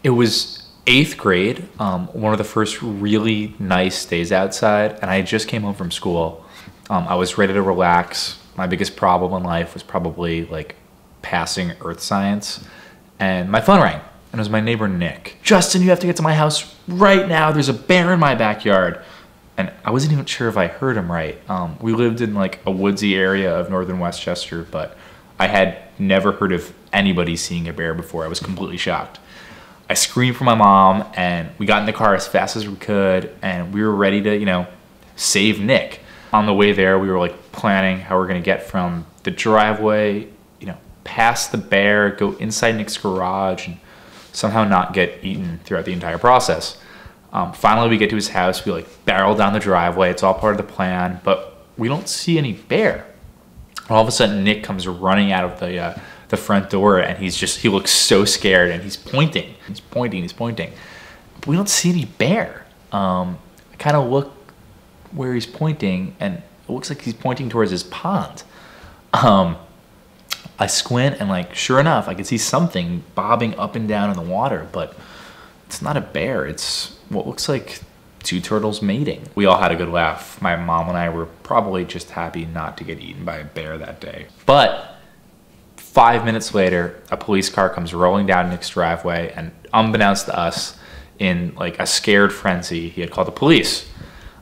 It was eighth grade, one of the first really nice days outside, and I just came home from school. I was ready to relax. My biggest problem in life was probably like passing earth science, and my phone rang, and it was my neighbor Nick. Justin, you have to get to my house right now. There's a bear in my backyard. And I wasn't even sure if I heard him right. We lived in like a woodsy area of northern Westchester, but I had never heard of anybody seeing a bear before. I was completely shocked. I screamed for my mom, and we got in the car as fast as we could, and we were ready to, save Nick. On the way there, we were like planning how we're gonna get from the driveway, past the bear, go inside Nick's garage, and somehow not get eaten throughout the entire process. Finally, we get to his house. We like barrel down the driveway. It's all part of the plan, but we don't see any bear. All of a sudden, Nick comes running out of the front door, and he looks so scared, and he's pointing. He's pointing. But we don't see any bear. I kind of look where he's pointing, and it looks like he's pointing towards his pond. I squint, and like sure enough, I can see something bobbing up and down in the water, but it's not a bear. It's what looks like two turtles mating. We all had a good laugh. My mom and I were probably just happy not to get eaten by a bear that day. But 5 minutes later, a police car comes rolling down Nick's driveway, and unbeknownst to us, in like a scared frenzy, he had called the police.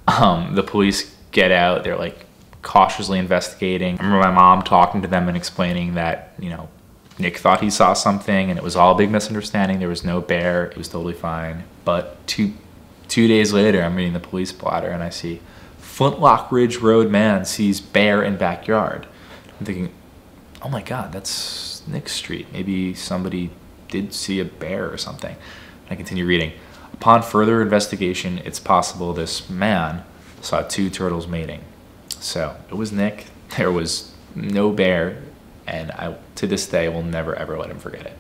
The police get out. They're like cautiously investigating. I remember my mom talking to them and explaining that, Nick thought he saw something, and it was all a big misunderstanding. There was no bear. It was totally fine. But two days later, I'm reading the police blotter, and I see Flintlock Ridge Road man sees bear in backyard. I'm thinking, oh my God, that's Nick Street. Maybe somebody did see a bear or something. And I continue reading. Upon further investigation, it's possible this man saw two turtles mating. So it was Nick. There was no bear. And I, to this day, will never, ever let him forget it.